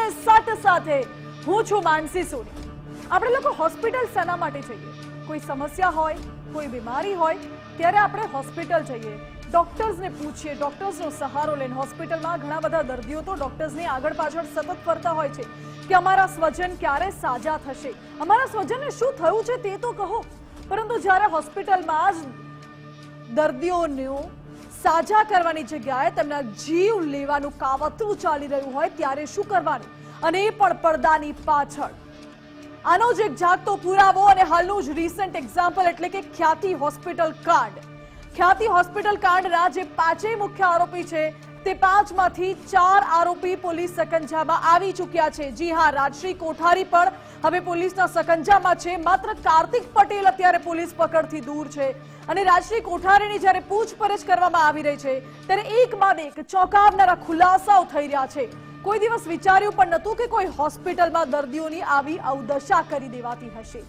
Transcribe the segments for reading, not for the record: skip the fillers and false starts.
અને સટ સાથે હું છું માનસી સોની। આપણે લોકો હોસ્પિટલ શેના માટે જઈએ? કોઈ સમસ્યા હોય, કોઈ બીમારી હોય ત્યારે આપણે હોસ્પિટલ જઈએ, ડોક્ટર્સને પૂછીએ, ડોક્ટર્સનો સહારો લઈને। હોસ્પિટલમાં ઘણા બધા દર્દીઓ તો ડોક્ટર્સની આગળ પાછળ સતત ફરતા હોય છે કે અમારા સ્વજન ક્યારે સાજા થશે, અમારા સ્વજનને શું થયું છે તે તો કહો। પરંતુ જ્યારે હોસ્પિટલમાં જ દર્દીઓનું સાજા કરવાની જગ્યાએ તેમના જીવ લેવાનું કાવતરું ચાલી રહ્યું હોય ત્યારે શું કરવાનું? અને એ પણ પડદાની પાછળ। આનો જ એક જાગતો પુરાવો અને હાલનું જ રિસન્ટ એક્ઝામ્પલ એટલે કે ખ્યાતિ હોસ્પિટલ કાંડ। ખ્યાતિ હોસ્પિટલ કાંડના જે 5 મુખ્ય આરોપી છે તે 5માંથી 4 આરોપી પોલીસ સકંજામાં આવી ચૂક્યા છે। જી હા, રાજશ્રી કોઠારી પણ હવે પોલીસના સકંજામાં છે। માત્ર કાર્તિક પટેલ અત્યારે પોલીસ પકડથી દૂર છે અને રાજશ્રી કોઠારીની જ્યારે પૂછપરછ કરવામાં આવી રહી છે ત્યારે એક બાદ એક ચોંકાવનારા ખુલાસાઓ થઈ રહ્યા છે। કોઈ દિવસ વિચાર્યું પણ નહોતું કે કોઈ હોસ્પિટલમાં દર્દીઓની આવી અવદશા કરી દેવાતી હશે।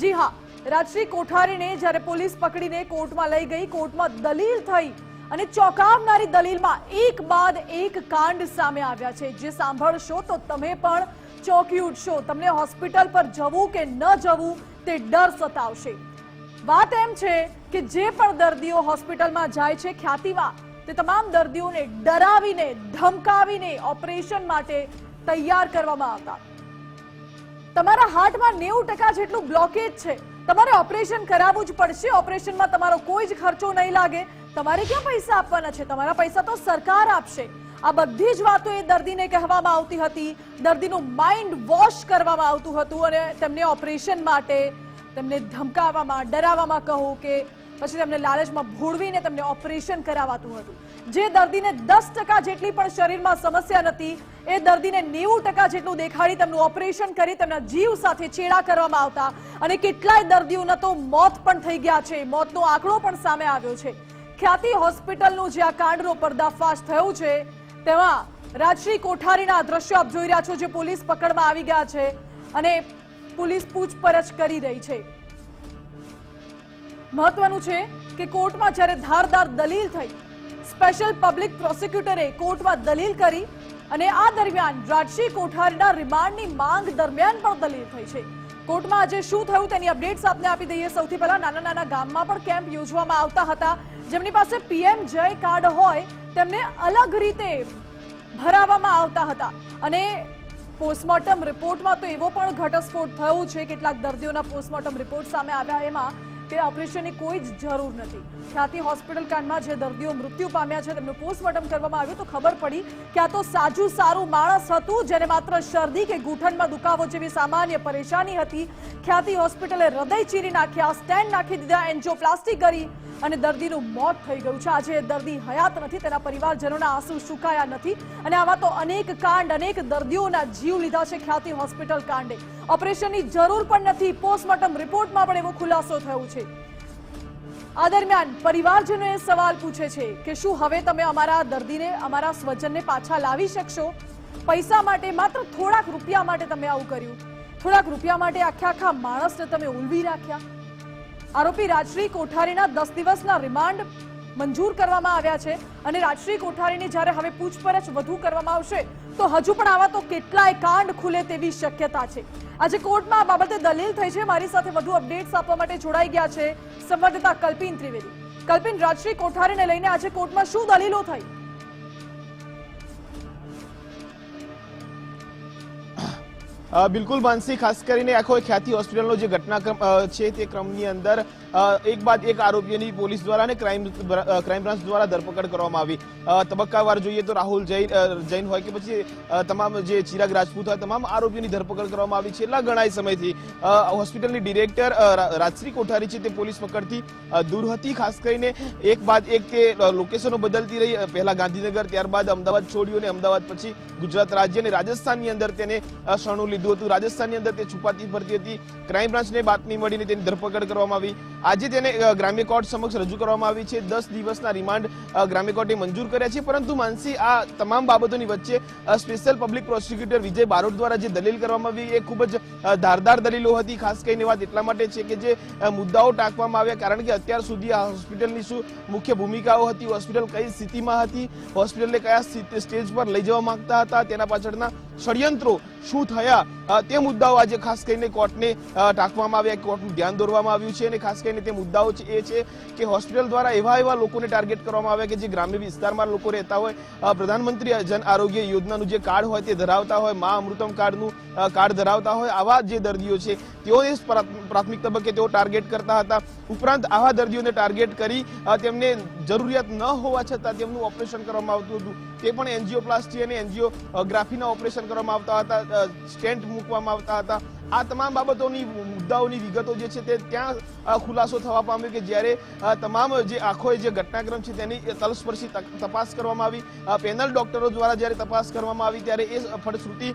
જી હા, રાજશ્રી કોઠારીને જ્યારે પોલીસ પકડીને કોર્ટમાં લઈ ગઈ, કોર્ટમાં દલીલ થઈ અને ચોંકાવનારી દલીલમાં એક બાદ એક કાંડ સામે આવ્યા છે જે સાંભળશો તો તમે પણ ચોંકી ઉઠશો। તમને હોસ્પિટલ પર જવું કે ન જવું તે ડર સતાવશે। વાત એમ છે કે જે પણ દર્દીઓ હોસ્પિટલમાં જાય છે ખ્યાતિમાં, તે તમામ દર્દીઓને ડરાવીને, ધમકાવીને ઓપરેશન માટે તૈયાર કરવામાં આવતા। તમારા હાર્ટમાં 90% જેટલું બ્લોકેજ છે, તમારે ઓપરેશન કરાવવું જ પડશે। ઓપરેશનમાં તમારો કોઈ જ ખર્ચો નહીં લાગે, તમારે ક્યાં પૈસા આપવાના છે? તમારા પૈસા તો સરકાર આપશે। આ બધી જ વાતો એ દર્દીને કહેવામાં આવતી હતી, દર્દીનું માઇન્ડ વોશ કરવામાં આવતું હતું અને તેમને ઓપરેશન માટે તેમને ધમકાવવામાં, ડરાવવામાં કહો કે પછી તેમને લાલચમાં ભોળવીને તેમને ઓપરેશન કરાવાતું હતું। જે દર્દીને 10% જેટલી પણ શરીરમાં સમસ્યા નથી એ દર્દીને 90% જેટલું દેખાડી તેમનું ઓપરેશન કરી તેમના જીવ સાથે છેડા કરવામાં આવતા અને કેટલાય દર્દીઓના તો મોત પણ થઈ ગયા છે। મોતનો આંકડો પણ સામે આવ્યો છે। ખ્યાતિ હોસ્પિટલનું જે આ કાંડનો પર્દાફાશ થયું છે તેમાં રાજશ્રી કોઠારીના દ્રશ્યો આપ જોઈ રહ્યા છો, જે પોલીસ પકડમાં આવી ગયા છે અને પોલીસ પૂછપરછ કરી રહી છે। મહત્વનું છે કે કોર્ટમાં જ્યારે ધારદાર દલીલ થઈ, સ્પેશિયલ પબ્લિક પ્રોસિક્યુટરે કોર્ટમાં દલીલ કરી અને આ દરમિયાન રાજશ્રી કોઠારીના રિમાન્ડની માંગ દરમિયાન પણ દલીલ થઈ છે। કોર્ટમાં આજે શું થયું તેની અપડેટ્સ આપને આપી દઈએ। સૌથી પહેલા નાના નાના ગામમાં પણ કેમ્પ યોજવામાં આવતા હતા। જેમની પાસે PM જય કાર્ડ હોય તેમને અલગ રીતે ભરાવવામાં આવતા હતા અને પોસ્ટમોર્ટમ રિપોર્ટમાં તો એવો પણ ઘટસ્ફોટ થયો છે, કેટલાક દર્દીઓના પોસ્ટમોર્ટમ રિપોર્ટ સામે આવ્યા એમાં કે ઓપરેશનની કોઈ જ જરૂર નથી। ખ્યાતિ હોસ્પિટલ કાંડમાં જે દર્દીઓ મૃત્યુ પામ્યા છે તેમનું પોસ્ટમોર્ટમ કરવામાં આવ્યું તો ખબર પડી કે આ તો સાજું સારું માણસ હતું જેને માત્ર શરદી કે ઘૂંટણમાં દુખાવો જેવી સામાન્ય પરેશાની હતી। ખ્યાતિ હોસ્પિટલે હૃદય ચીરી નાખ્યા, સ્ટેન્ડ નાખી દીધા, એન્જિયોપ્લાસ્ટી કરી અને દર્દીનું મોત થઈ ગયું છે। આજે દર્દી હયાત નથી, તેના પરિવારજનોના આંસુ સુકાયા નથી અને આવા તો અનેક કાંડ, અનેક દર્દીઓના જીવ લીધા છે ખ્યાતિ હોસ્પિટલ કાંડે। ઓપરેશનની જરૂર પણ નથી, પોસ્ટમોર્ટમ રિપોર્ટમાં પણ એવો ખુલાસો થયો છે। આ દરમિયાન પરિવારજનોએ સવાલ પૂછે છે કે શું હવે તમે અમારા દર્દીને, અમારા સ્વજનને પાછા લાવી શકશો? પૈસા માટે, માત્ર થોડાક રૂપિયા માટે તમે આવું કર્યું, થોડાક રૂપિયા માટે આખા માણસને તમે ઉલવી રાખ્યા। આરોપી રાજશ્રી કોઠારીના 10 દિવસના રિમાન્ડ મંજૂર કરવામાં આવ્યા છે અને રાજશ્રી કોઠારીની જ્યારે હવે પૂછપરછ વધુ કરવામાં આવશે તો હજુ પણ આવા તો કેટલાય કાંડ ખુલે તેવી શક્યતા છે। આજે કોર્ટમાં આ બાબતે દલીલ થઈ છે। મારી સાથે વધુ અપડેટ્સ આપવા માટે જોડાઈ ગયા છે સંવાદદાતા કલ્પિન ત્રિવેદી। કલ્પિન, રાજશ્રી કોઠારીને લઈને આજે કોર્ટમાં શું દલીલો થઈ? બિલકુલ માનસી, ખાસ કરીને આખો ખ્યાતિ હોસ્પિટલનો જે ઘટનાક્રમ છે તે ક્રમની અંદર એક બાદ એક આરોપીઓની પોલીસ દ્વારા અને ક્રાઇમ બ્રાન્ચ દ્વારા ધરપકડ કરવામાં આવી। તબક્કાવાર જોઈએ તો રાહુલ જૈન હોય કે પછી તમામ જે ચિરાગ રાજપૂત હોય, તમામ આરોપીઓની ધરપકડ કરવામાં આવી। છેલ્લા ઘણા સમયથી હોસ્પિટલની ડિરેક્ટર રાજશ્રી કોઠારી છે તે પોલીસ પકડથી દૂર હતી। ખાસ કરીને એક બાદ એક તે લોકેશનો બદલતી રહી, પહેલા ગાંધીનગર, ત્યારબાદ અમદાવાદ છોડ્યું અને અમદાવાદ પછી ગુજરાત રાજ્ય અને રાજસ્થાનની અંદર તેને શરણું લીધું હતું। રાજસ્થાનની અંદર તે છુપાતી ફરતી હતી। ક્રાઇમ બ્રાન્ચને બાતમી મળીને તેની ધરપકડ કરવામાં આવી। આજે તેને ગ્રામ્ય કોર્ટ સમક્ષ રજૂ કરવામાં આવી છે. 10 દિવસના રિમાન્ડ ગ્રામ્ય કોર્ટે મંજૂર કર્યા છે. પરંતુ માનસી, આ તમામ બાબતોની વચ્ચે સ્પેશિયલ પબ્લિક પ્રોસિક્યુટર વિજય બારોટ દ્વારા જે દલીલ કરવામાં આવી એ ખૂબ જ ધારદાર દલીલો હતી. ખાસ કરીને વાત એટલા માટે છે કે જે મુદ્દાઓ ટાંકવામાં આવ્યા, કારણ કે અત્યાર સુધી આ હોસ્પિટલની શું મુખ્ય ભૂમિકાઓ હતી, હોસ્પિટલ કઈ સ્થિતિમાં હતી, હોસ્પિટલને કયા સ્ટેજ પર લઈ જવા માંગતા હતા, તેના પાછળના ષડયંત્રો શું થયા, તે મુદ્દાઓ આજે ખાસ કરીને કોર્ટને ટાંકવામાં આવ્યા, કોર્ટનું ધ્યાન દોરવામાં આવ્યું છે. અને ખાસ કરીને તે મુદ્દાઓ એ છે કે હોસ્પિટલ દ્વારા એવા લોકોને ટાર્ગેટ કરવામાં આવ્યા કે જે ગ્રામ્ય વિસ્તારમાં લોકો રહેતા હોય, પ્રધાનમંત્રી જન આરોગ્ય યોજનાનું જે કાર્ડ હોય તે ધરાવતા હોય, મા અમૃતમ કાર્ડનું કાર્ડ ધરાવતા હોય, આવા જે દર્દીઓ છે તેઓને પ્રાથમિક તબક્કે તેઓ ટાર્ગેટ કરતા હતા. ઉપરાંત આવા દર્દીઓને ટાર્ગેટ કરી તેમને જરૂરિયાત ન હોવા છતાં તેમનું ઓપરેશન કરવામાં આવતું હતું. તે પણ એન્જિયોપ્લાસ્ટી અને એન્જિયોગ્રાફીના ઓપરેશન કરવામાં આવતા હતા, સ્ટેન્ટ મૂકવામાં આવતા હતા. આ તમામ બાબતોની મુદ્દાઓની વિગતો જે છે તે ત્યાં ખુલાસો થવા પામ્યો કે જ્યારે તમામ જે આખો જે ઘટનાક્રમ છે તેની તલસ્પર્શી તપાસ કરવામાં આવી, પેનલ ડોક્ટરો દ્વારા જ્યારે તપાસ કરવામાં આવી ત્યારે એ ફળશ્રુતિ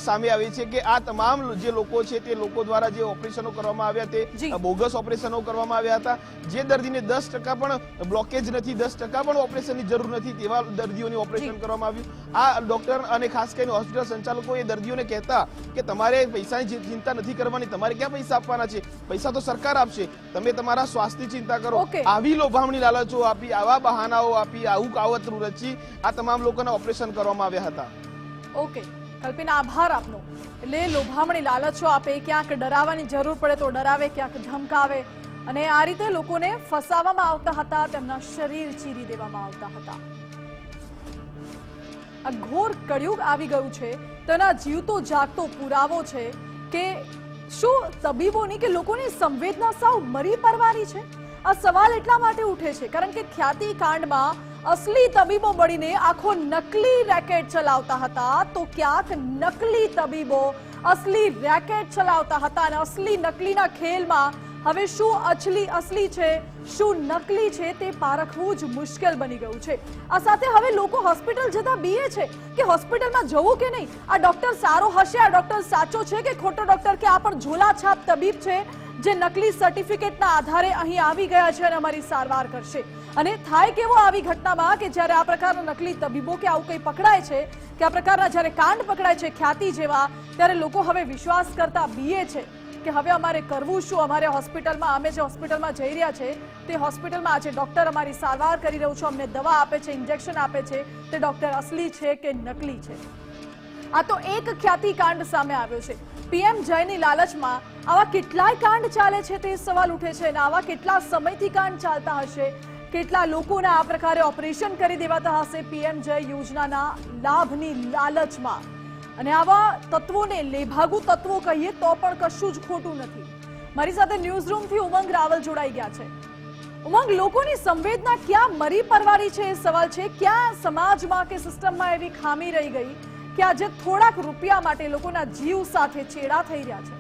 સામે આવી છે કે આ તમામ જે લોકો છે તે લોકો દ્વારા જે ઓપરેશનો કરવામાં આવ્યા તે બોગસ ઓપરેશનો કરવામાં આવ્યા હતા. જે દર્દીને 10% પણ બ્લોકેજ નથી, 10% પણ ઓપરેશનની જરૂર નથી, તેવા દર્દીઓને ઓપરેશન કરવામાં આવ્યું. આ ડોક્ટર અને ખાસ કરીને હોસ્પિટલ સંચાલકો એ દર્દીઓને કહેતા કે તમારે પૈસાની ચિંતા નથી કરવાની, તમારે ક્યાં પૈસા આપવાના છે, પૈસા તો સરકાર આપશે, તમે તમારા સ્વાસ્થ્યની ચિંતા કરો. આવી લોભામણી લાલચો આપી, આવા બહાનાઓ આપી, આવું કાવતરું રચી આ તમામ લોકોના ઓપરેશન કરવામાં આવ્યા હતા. ઓકે કલ્પિના, આભાર આપનો. એટલે લોભામણી લાલચો આપે, ક્યાંક ડરાવવાની જરૂર પડે તો ડરાવે, ક્યાંક ધમકાવે, અને આ રીતે લોકોને ફસાવવામાં આવતા હતા, તેમના શરીર ચીરી દેવામાં આવતા હતા. આ ઘોર કળિયુગ આવી ગયું છે, તેના જીવતો જાગતો પુરાવો છે કે શું તબીબોની કે લોકોની સંવેદના સાવ મરી પરવારી છે. આ સવાલ એટલા માટે ઉઠે છે કારણ કે ખ્યાતિ કાંડમાં અસલી તબીબો બળીને આખો નકલી રેકેટ ચલાવતા હતા, તો ક્યાંક નકલી તબીબો અસલી રેકેટ ચલાવતા હતા, અને અસલી નકલીના ખેલમાં હવે શું અસલી છે, શું નકલી છે તે પારખવું જ મુશ્કેલ બની ગયું છે. આ સાથે હવે લોકો હોસ્પિટલ જતા બીએ છે કે હોસ્પિટલમાં જવું કે નહીં, આ ડોક્ટર સારો હશે, આ ડોક્ટર સાચો છે કે ખોટો ડોક્ટર, કે આ પણ ઝોલાછાપ તબીબ છે જે નકલી સર્ટિફિકેટના આધારે અહીં આવી ગયા છે અને અમારી સારવાર કરશે. અને થાય કેવો આવી ઘટનામાં કે જ્યારે આ પ્રકારના નકલી તબીબો કે આવું કંઈ પકડાય છે, કે આ પ્રકારના જ્યારે કાંડ પકડાય છે ખ્યાતિ જેવા, ત્યારે લોકો હવે વિશ્વાસ કરતા બીએ છે કે હવે અમારે કરવું શું. અમારે હોસ્પિટલમાં, અમે જે હોસ્પિટલમાં જઈ રહ્યા છે તે હોસ્પિટલમાં આજે ડોક્ટર અમારી સારવાર કરી રહ્યું છે, અમને દવા આપે છે, ઇન્જેક્શન આપે છે, તે ડોક્ટર અસલી છે કે નકલી છે. આ તો એક ખ્યાતિ કાંડ સામે આવ્યો છે. પીએમ જયની લાલચમાં આવા કેટલાય કાંડ ચાલે છે તે સવાલ ઉઠે છે, અને આવા કેટલા સમયથી કાંડ ચાલતા હશે, કેટલા લોકોને આ પ્રકારે ઓપરેશન કરી દેવાતા હશે પીએમ જય યોજનાના લાભની લાલચમાં. અને આવા તત્વોને લેભાગુ તત્વો કહીએ તો પણ કશું જ ખોટું નથી. મારી સાથે ન્યૂઝ રૂમથી ઉમંગ રાવલ જોડાઈ ગયા છે. ઉમંગ, લોકોની સંવેદના ક્યાં મરી પરવારી છે એ સવાલ છે. ક્યાં સમાજમાં કે સિસ્ટમમાં એવી ખામી રહી ગઈ કે આજે થોડાક રૂપિયા માટે લોકોના જીવ સાથે ચેડા થઈ રહ્યા છે?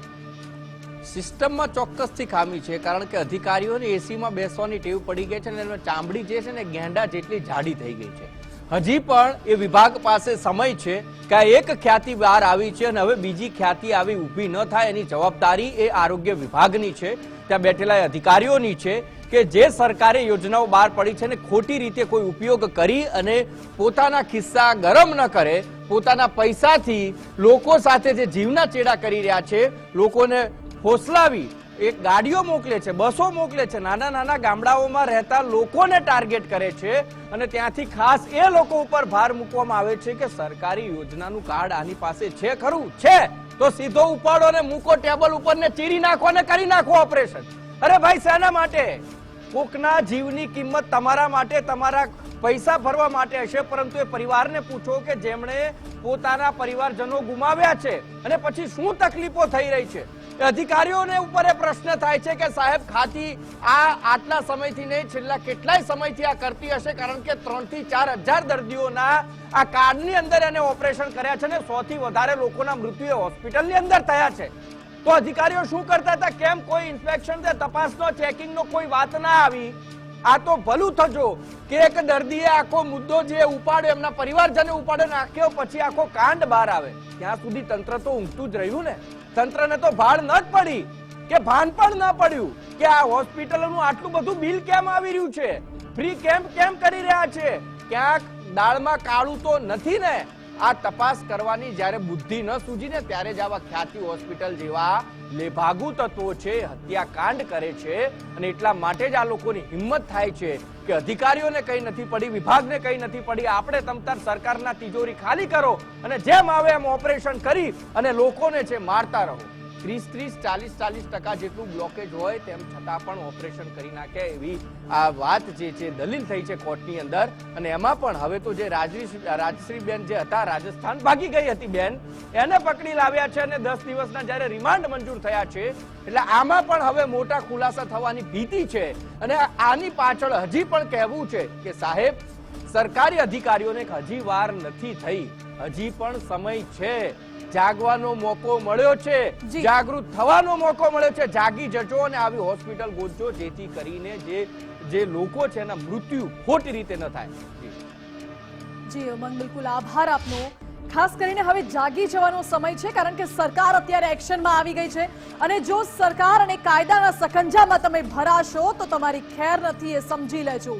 સિસ્ટમમાં ચોક્કસથી ખામી છે, કારણ કે અધિકારીઓને એસીમાં બેસવાની ટેવ પડી ગઈ છે અને એમાં ચામડી જે છે ને ગેંડા જેટલી જાડી થઈ ગઈ છે. હજી પણ એ વિભાગ પાસે સમય છે કે આ એક ખ્યાતિ બહાર આવી છે અને હવે બીજી ખ્યાતિ આવી ઊભી ન થાય એની જવાબદારી એ આરોગ્ય વિભાગની છે, ત્યાં બેઠેલા અધિકારીઓની છે કે જે સરકારે યોજનાઓ બહાર પડી છે ને ખોટી રીતે કોઈ ઉપયોગ કરી અને પોતાના ખિસ્સા ગરમ ન કરે, પોતાના પૈસાથી લોકો સાથે જે જીવના ચેડા કરી રહ્યા છે, લોકોને ફોસલાવી એક ગાડીઓ મોકલે છે, બસો મોકલે છે, નાના નાના ગામડાઓમાં રહેતા લોકોને ટાર્ગેટ કરે છે અને ત્યાંથી ખાસ એ લોકો ઉપર ભાર મૂકવામાં આવે છે કે સરકારી યોજનાનું કાર્ડ આની પાસે છે ખરું? છે તો સીધો ઉપાડો ને મૂકો ટેબલ ઉપર ને ચીરી નાખો ને કરી નાખો ઓપરેશન. અરે ભાઈ, શેના માટે? કોકના જીવની કિંમત તમારા માટે, તમારા પૈસા ભરવા માટે હશે, પરંતુ એ પરિવારને પૂછો કે જેમણે પોતાના પરિવારજનો ગુમાવ્યા છે અને પછી શું તકલીફો થઈ રહી છે. અધિકારીઓને ઉપર એ પ્રશ્ન થાય છે કે સાહેબ, ખાતી આટલા સમયથી નહીં, છેલ્લા કેટલાય સમયથી આ કરતી હશે, કારણ કે 3 થી 4 હજાર દર્દીઓના આ કાર્ડની અંદર એને ઓપરેશન કર્યા છે ને 100 થી વધારે લોકોના મૃત્યુ હોસ્પિટલની અંદર થયા છે. તો અધિકારીઓ શું કરતા હતા? કેમ કોઈ ઇન્સ્પેક્શન કે તપાસનો, ચેકિંગનો કોઈ વાત ના આવી? આ તો ભલું થજો કે એક દર્દીએ આખો મુદ્દો જે ઉપાડ્યો, એમના પરિવારજને ઉપાડ્યો નાખ્યો, પછી આખો કાંડ બહાર આવે. ત્યાં સુધી તંત્ર તો ઊંઘતું જ રહ્યું ને, તંત્રને તો ભાળ ન જ પડી. કે ભાન પણ ન પડ્યું કે આ હોસ્પિટલોનું આટલું બધું બિલ કેમ આવી રહ્યું છે, ફ્રી કેમ્પ કેમ કરી રહ્યા છે, ક્યાંક દાળમાં કાળું તો નથી ને? આ તપાસ કરવાની જ્યારે બુદ્ધિ ન સૂજી ને ત્યારે જ આવા ખ્યાતિ હોસ્પિટલ જેવા લેભાગુ તત્વો છે હત્યાકાંડ કરે છે. અને એટલા માટે જ આ લોકોની હિંમત થાય છે કે અધિકારીઓને કઈ નથી પડી, વિભાગને કઈ નથી પડી, આપણે તમતાર સરકારના તિજોરી ખાલી કરો અને જેમ આવે એમ ઓપરેશન કરી અને લોકોને છે મારતા રહો. 30-40% જેટલું બ્લોકેજ હોય તેમ છતાં પણ ઓપરેશન કરી નાખે એવી આ વાત જે છે દલીલ થઈ છે કોર્ટની અંદર. અને એમાં પણ હવે તો જે રાજશ્રી બેન જે હતા રાજસ્થાન ભાગી ગઈ હતી બેન, એને પકડી લાવ્યા છે અને 10 દિવસના જ્યારે રિમાન્ડ મંજૂર થયા છે એટલે આમાં પણ હવે મોટા ખુલાસા થવાની ભીતિ છે. અને આની પાછળ હજી પણ કહેવું છે કે સાહેબ સરકારી અધિકારીઓને હજી વાર નથી થઈ, હજી પણ સમય છે, જાગવાનો મોકો મળ્યો છે, જાગૃત થવાનો મોકો મળ્યો છે. જાગી જજો અને આવી હોસ્પિટલ ગોતજો જેથી કરીને જે લોકો છે એના મૃત્યુ ખોટી રીતે ન થાય. જી ઉમંગ, બિલકુલ આભાર આપનો. ખાસ કરીને હવે જાગી જવાનો સમય છે કારણ કે સરકાર અત્યારે એક્શનમાં આવી ગઈ છે અને જો સરકાર અને કાયદાના સકંજામાં તમે ભરાશો તો તમારી ખેર નથી, એ સમજી લેજો.